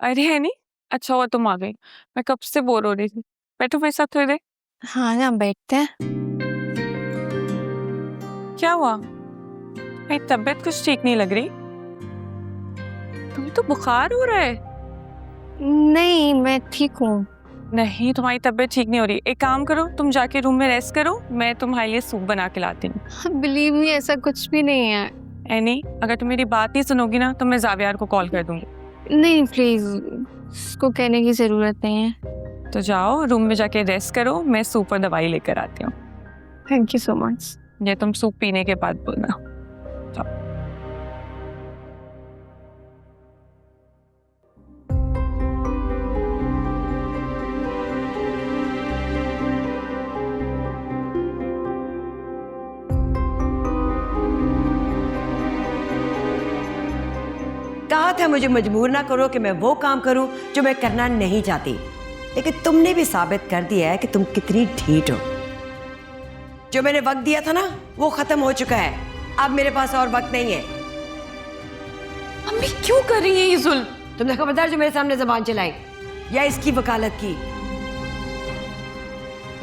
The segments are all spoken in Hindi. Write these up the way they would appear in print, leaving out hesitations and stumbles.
अरे है नहीं, अच्छा हुआ तुम आ गई। मैं कब से बोर हो रही थी। बैठो मेरे साथ थोड़ी देर। हाँ ना, बैठते हैं। क्या हुआ? मेरी तबीयत कुछ ठीक नहीं लग रही। तुम्हें तो बुखार हो रहा है। नहीं, मैं ठीक हूँ। नहीं, तुम्हारी तबीयत ठीक नहीं हो रही। एक काम करो, तुम जाके रूम में रेस्ट करो, मैं तुम्हारे लिए सूप बना के लाती हूँ। बिलीव मी, ऐसा कुछ भी नहीं है। एनी, अगर तुम मेरी बात नहीं सुनोगी ना तो मैं जावियार को कॉल कर दूंगी। नहीं प्लीज, उसको कहने की जरूरत नहीं है। तो जाओ रूम में जाके रेस्ट करो, मैं सूप और दवाई लेकर आती हूँ। Thank you so much. ये तुम सूप पीने के बाद बोलना। जाओ। कहा था मुझे मजबूर ना करो कि मैं वो काम करूं जो मैं करना नहीं चाहती, लेकिन तुमने भी साबित कर दिया है कि तुम कितनी ढीठ हो। जो मैंने वक्त दिया था ना वो खत्म हो चुका है, अब मेरे पास और वक्त नहीं है। अम्मी क्यों कर रही है ये जुल्म? तुमने खबरदार जो मेरे सामने जबान चलाई या इसकी वकालत की।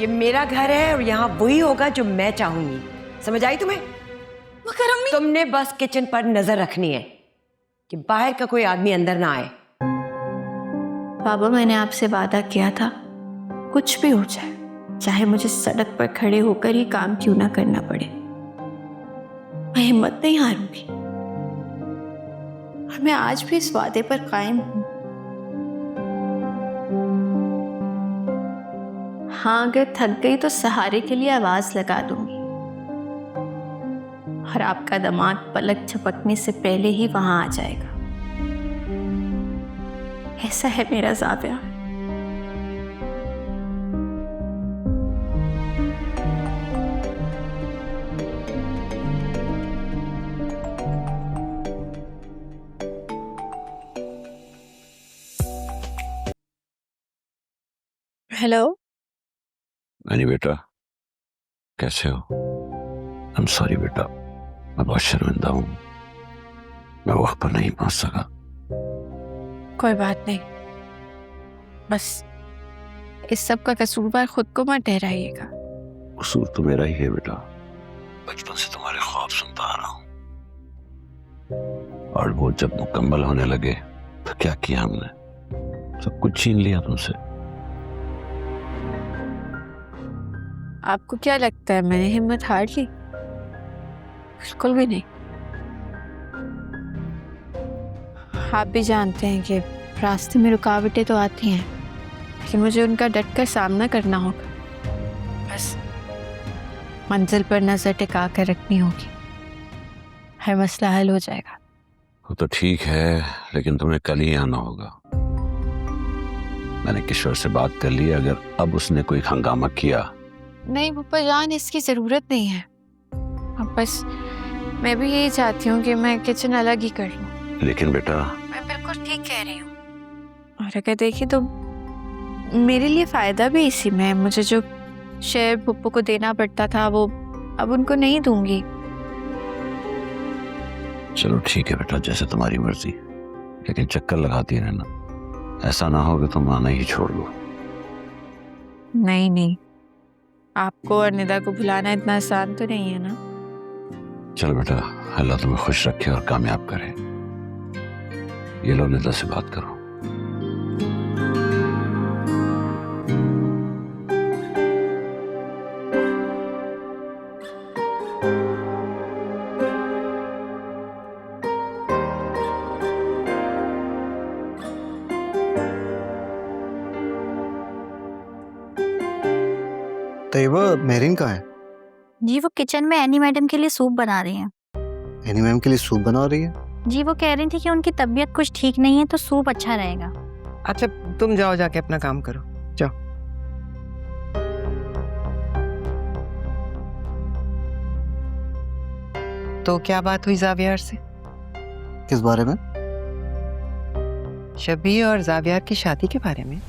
ये मेरा घर है और यहाँ वही होगा जो मैं चाहूंगी, समझ आई तुम्हें? मगर अम्मी, तुमने बस किचन पर नजर रखनी है कि बाहर का कोई आदमी अंदर ना आए। बाबा, मैंने आपसे वादा किया था, कुछ भी हो जाए, चाहे मुझे सड़क पर खड़े होकर ही काम क्यों ना करना पड़े, मैं हिम्मत नहीं हारूंगी। और मैं आज भी इस वादे पर कायम हूं। हाँ, अगर थक गई तो सहारे के लिए आवाज लगा दूंगी और आपका दिमाग पलक झपकने से पहले ही वहां आ जाएगा। ऐसा है मेरा ज़ाविया। हेलो। मैंने बेटा, कैसे हो? आई एम सॉरी बेटा, मैं बहुत शर्मिंदा हूँ, मैं वक्त पर नहीं पहुंच सका। कोई बात नहीं, बस इस सब का कसूरवार खुद को मत ठहराइएगा। कसूर तो मेरा ही है बेटा, बचपन से तुम्हारे ख्वाब सुनता आ रहा हूँ और वो जब मुकम्मल होने लगे तो क्या किया हमने, सब कुछ छीन लिया तुमसे। आपको क्या लगता है मैंने हिम्मत हार ली? बिल्कुल भी नहीं। आप भी जानते हैं कि रास्ते में रुकावटें तो आती हैं, लेकिन मुझे उनका डटकर सामना करना होगा। बस मंजिल पर नजर टिका कर रखनी होगी, हर मसला हल हो जाएगा। वो तो ठीक है, लेकिन तुम्हें कल ही आना होगा। मैंने किशोर से बात कर ली, अगर अब उसने कोई हंगामा किया। नहीं पप्पा जान, इसकी जरूरत नहीं है। अब बस मैं भी यही चाहती हूँ कि मैं किचन अलग ही कर लूँ। लेकिन बेटा, मैं बिल्कुल ठीक कह रही हूँ, और अगर देखिए तो मेरे लिए फायदा भी इसी में है। मुझे जो शेयर पप्पू को देना पड़ता था वो अब उनको नहीं दूंगी। चलो ठीक है बेटा, जैसे तुम्हारी मर्जी, लेकिन चक्कर लगाती रहना, ऐसा ना हो कि तुम आना ही छोड़ दो। नहीं नहीं, आपको और निदा को भुलाना इतना आसान तो नहीं है ना। चलो बेटा, अल्लाह तुम्हें खुश रखे और कामयाब करे। ये लो, निदा से बात करो। तैयबा, मेहरीन कहाँ है? जी वो किचन में एनी मैडम के लिए सूप बना रही हैं। एनी मैम के लिए सूप बना रही है? जी वो कह रही थी कि उनकी तबीयत कुछ ठीक नहीं है तो सूप अच्छा रहेगा। अच्छा तुम जाओ, जाके अपना काम करो, जाओ। तो क्या बात हुई जावियार से? किस बारे में? शबी और जावियार की शादी के बारे में।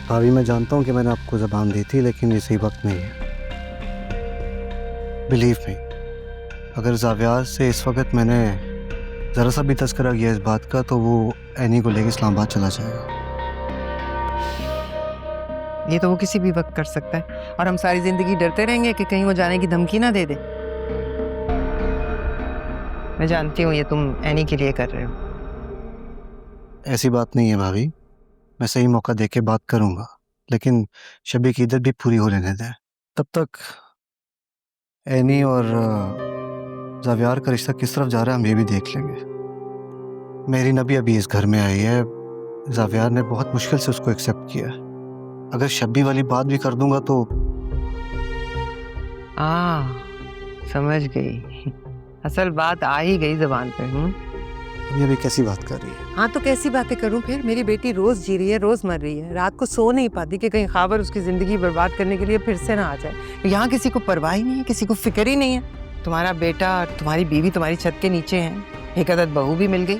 भाभी, मैं जानता हूँ कि मैंने आपको ज़बान दी थी, लेकिन ये सही वक्त नहीं है। बिलीव मी, अगर जावियार से इस वक्त मैंने ज़रा सा भी तज़किरा किया इस बात का तो वो एनी को लेकर इस्लामाबाद चला जाएगा। ये तो वो किसी भी वक्त कर सकता है और हम सारी जिंदगी डरते रहेंगे कि कहीं वो जाने की धमकी ना दे दे। मैं जानती हूँ ये तुम एनी के लिए कर रहे हो। ऐसी बात नहीं है भाभी, मैं सही मौका देख के बात करूंगा, लेकिन शबी की इद्दत भी पूरी हो लेने दें। तब तक एनी और जावियार का रिश्ता किस तरफ जा रहा है हम ये भी देख लेंगे। मेरी नबी अभी इस घर में आई है, जावियार ने बहुत मुश्किल से उसको एक्सेप्ट किया। अगर शबी वाली बात भी कर दूंगा तो समझ गई। असल बात आ ही गई जबान पे। ये अभी कैसी बात कर रही है? हाँ तो कैसी बातें करूं फिर? मेरी बेटी रोज जी रही है, रोज मर रही है, रात को सो नहीं पाती कि कहीं खाबर उसकी जिंदगी बर्बाद करने के लिए फिर से ना आ जाए। यहाँ किसी को परवाह ही नहीं है, किसी को फिक्र ही नहीं है। तुम्हारा बेटा और तुम्हारी बीवी तुम्हारी छत के नीचे हैं, एक अदद बहू भी मिल गई।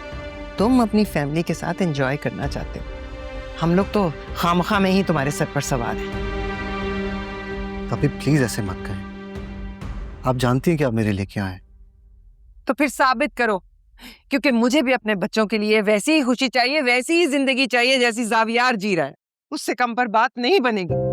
तुम अपनी फैमिली के साथ एंजॉय करना चाहते हो, हम लोग तो खामखा में ही तुम्हारे सर पर सवार हैं। अभी प्लीज ऐसे मत कहें, आप जानती हैं कि आप मेरे लिए क्या है। तो फिर साबित करो, क्योंकि मुझे भी अपने बच्चों के लिए वैसी ही खुशी चाहिए, वैसी ही जिंदगी चाहिए जैसी जावियार जी रहा है। उससे कम पर बात नहीं बनेगी।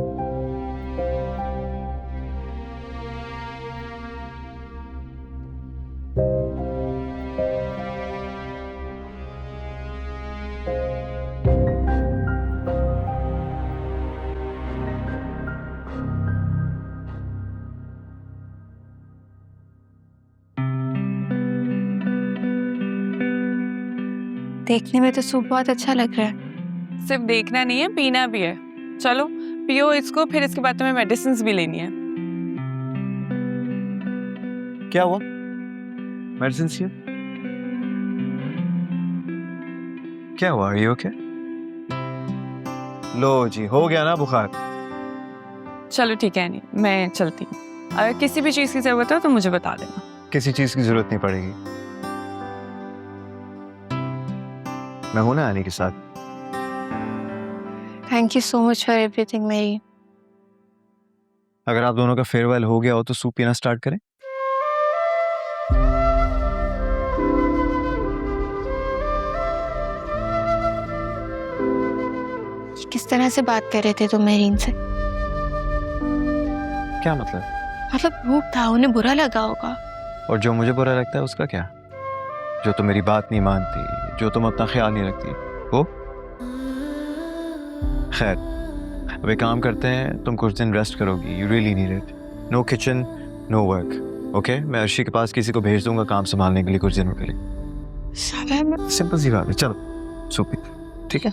देखने में तो सूप बहुत अच्छा लग रहा है। सिर्फ देखना नहीं है, पीना भी है। चलो पियो इसको, फिर इसके बाद तुम्हें मेडिसिन भी लेनी है। क्या हुआ? मेडिसिन चाहिए? क्या हुआ? ये ओके? लो जी, हो गया ना बुखार? चलो ठीक है नहीं, मैं चलती हूँ। अगर किसी भी चीज़ की ज़रूरत हो तो मुझे बता देना। किसी चीज की जरूरत नहीं पड़ेगी, मैं हूं ना आने के साथ। Thank you so much for everything मेरी। अगर आप दोनों का फेयरवेल हो गया हो तो सूप पीना स्टार्ट करें। किस तरह से बात कर रहे थे तुम मेरीन से? क्या मतलब? मतलब रूप था, उन्हें बुरा लगा होगा। और जो मुझे बुरा लगता है उसका क्या? जो तुम मेरी बात नहीं मानती, जो तुम अपना ख्याल नहीं रखती वो? खैर, अब एक काम करते हैं, तुम कुछ दिन रेस्ट करोगी। You really need it. No kitchen, no work, okay? मैं अर्शी के पास किसी को भेज दूंगा काम संभालने के लिए कुछ दिनों के लिए। सिंपल सी बात है। चलो सूप पी, ठीक है?